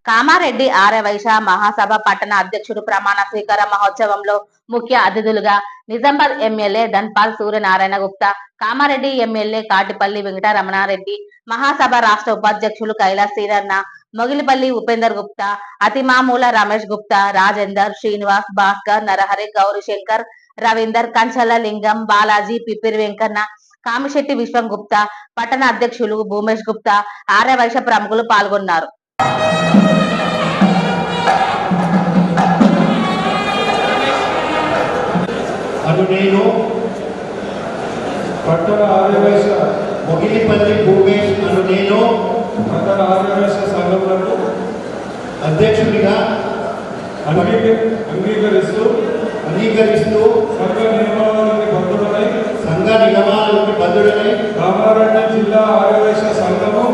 కామారెడ్డి ఆర్యవైశ్య మహాసభ పట్టణ అధ్యక్షుడు ప్రమాణ స్వీకార మహోత్సవంలో ముఖ్య అతిథులుగా నిజామాబాద్ ఎమ్మెల్యే ధన్పాల్ సూర్యనారాయణ గుప్తా, కామారెడ్డి ఎమ్మెల్యే కాటిపల్లి వెంకటరమణారెడ్డి, మహాసభ రాష్ట్ర ఉపాధ్యక్షులు కైలాస్ శ్రీరన్న, మొగిలిపల్లి ఉపేందర్ గుప్తా, అతిమామూల రమేష్ గుప్తా, రాజేందర్, శ్రీనివాస్, భాస్కర్, నరహరి, గౌరీశంకర్, రవీందర్, కంచల్ల లింగం, బాలాజీ, పిప్పిరి వెంకన్న, కామిశెట్టి విశ్వం గుప్తా, పట్టణ అధ్యక్షులు భూమేష్ గుప్తా, ఆర్యవైశ్య ప్రముఖులు పాల్గొన్నారు. నేను పట్టణ ఆర్యవైశ్య మొగిలిపల్లి భూమేష్ అను నేను పట్టణ ఆర్యవైశ్య సంఘములకు అధ్యక్షుడిగా అంగీకరిస్తూ సంఘ నియమాలకు బద్ధుడనై కామారెడ్డి జిల్లా ఆర్యవైశ్య సంఘము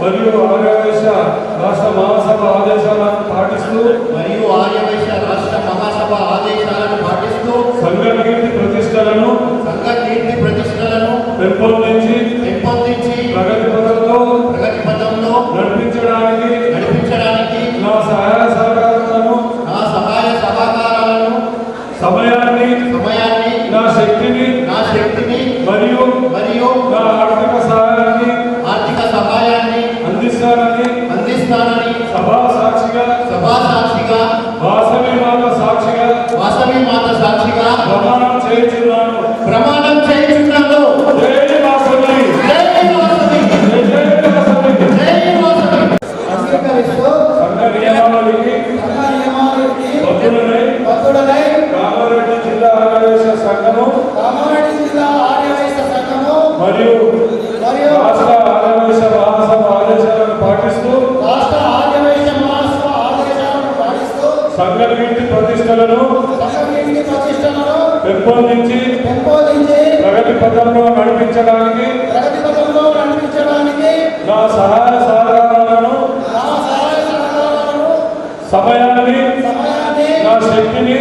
మరియు ఆర్యవైశ్య రాష్ట్ర మహాసభ ఆదేశాలను పాటిస్తూ సంఘ కీర్తి ప్రతిష్టలను పెంపొందించి ప్రగతి పథంలో నడిపించడానికి నా సహాయ సహకారాలను సమయాన్ని నా శక్తిని మరియు నా ఆర్థిక సహాయాన్ని అందిస్తానని సభా సాక్షిగా వాసవి మాత సాక్షిగా ప్రమాణం చేయుచున్నాను. కామారెడ్డి జిల్లా ఆర్యవైశ్య సంఘము మరియు రాష్ట్ర ఆర్యవైశ్య మహాసభ ఆదేశాలను పాటిస్తూ సంఘ కీర్తి ప్రతిష్టలను పెంపొందించి ప్రగతి పథంలో నడిపించడానికి నా సహాయ సహకారాలను సమయాన్ని నా శక్తిని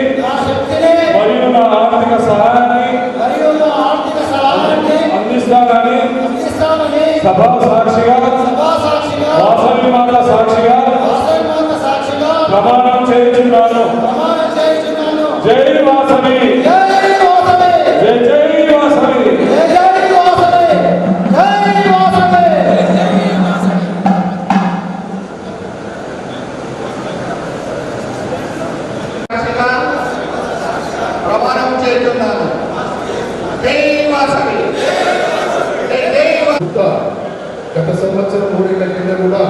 మరియు నా ఆర్థిక సహాయాన్ని అందిస్తానని సభా సాక్షిగా వాసవి మాత సాక్షిగా ప్రమాణం చేయుచున్నాను. జై వాసవి, జై వాసవి. ప్రమాణం చేస్తున్నాను. గత సంవత్సరం 3 ఏళ్ల కింద కూడా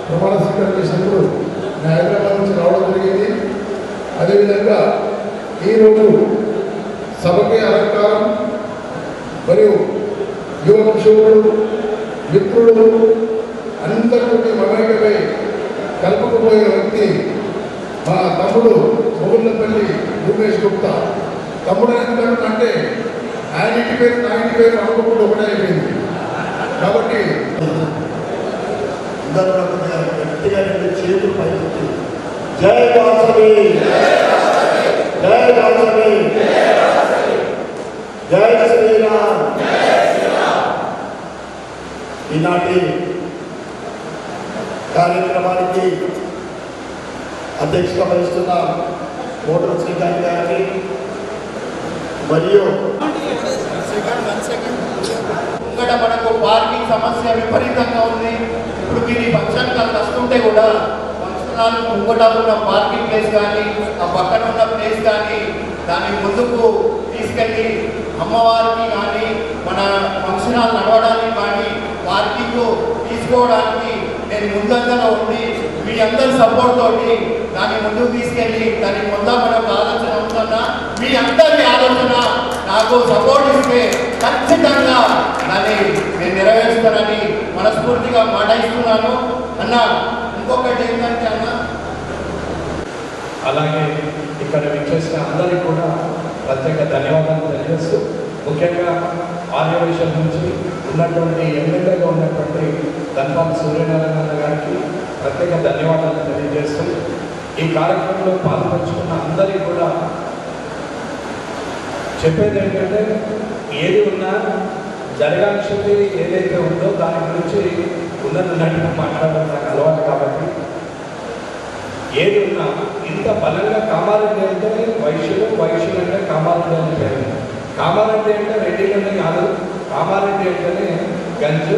ప్రమాణ స్వీకారం చేసినప్పుడు హైదరాబాద్ నుంచి రావడం జరిగింది. అదేవిధంగా ఈరోజు సభకి అలంకారం మరియు యువ కిషోరుడు మిత్రుడు అందరికీ మమేకమై కలుపుకుపోయే వ్యక్తి మా తమ్ముడు మొగుళ్ళపల్లి భూమేష్ గుప్తా. తమ్ముడు ఎందుకంటే ఆయన ఇంటి పేరు నా ఇంటి పేరు అనుకోకుండా ఒకటే అయిపోయింది. కాబట్టి గట్టిగా చేతులు పైకి జై వాసవి, జై వాసవి, జై శ్రీరామ్. ఈనాటి కార్యక్రమానికి అధ్యక్షత వహిస్తున్న మోటార్ శ్రీకాంత్ గారికి మరియు ఇక్కడ మనకు పార్కింగ్ సమస్య విపరీతంగా ఉంది. ఇప్పుడు మీరు ఈ ఫంక్షన్ కాల్ వస్తుంటే కూడా ఫంక్షన్ హాల్ ముంగట ఉన్న పార్కింగ్ ప్లేస్ కానీ ఆ పక్కన ఉన్న ప్లేస్ కానీ దాన్ని ముందుకు తీసుకెళ్ళి అమ్మవారికి కానీ మన ఫంక్షన్ హాల్ నడవడానికి కానీ పార్కింగ్ తీసుకోవడానికి నేను ముందంగా ఉండి మీ అందరి సపోర్ట్ తోటి దాన్ని ముందుకు తీసుకెళ్ళి దానికి ముందా మనకు ఆలోచన ఉందన్నా మీ అందరి ఆలోచన నాకు సపోర్ట్ ఇస్తే ఖచ్చితంగా దాన్ని నేను నెరవేరుస్తానని మనస్ఫూర్తిగా మాట ఇస్తున్నాను అన్న. ఇంకొకటి ఏంటంటే అన్న, అలాగే ఇక్కడ విచ్చేసిన అందరికీ కూడా ప్రత్యేక ధన్యవాదాలు తెలియజేస్తూ, ముఖ్యంగా ఆర్యవైశ్యం నుంచి ఉన్నటువంటి ఎమ్మెల్యేగా ఉన్నటువంటి ధన్పాల్ సూర్యనారాయణ గారికి ప్రత్యేక ధన్యవాదాలు తెలియజేస్తూ, ఈ కార్యక్రమంలో పాల్పంచుకున్న అందరికీ కూడా చెప్పేది ఏంటంటే ఏది ఉన్నా జరగాల్సింది ఏదైతే ఉందో దాని గురించి ఉన్నట్టుగా మాట్లాడడం నాకు అలవాటు కాబట్టి ఏది ఉన్నా ఇంత బలంగా కామారెడ్డి అంటే వైశ్యులు, వైశ్యులు అంటే కామారెడ్డి అని పేరు. కామారెడ్డి అంటే రెడ్డిలోనే కాదు, కామారెడ్డి అంటేనే గంజు,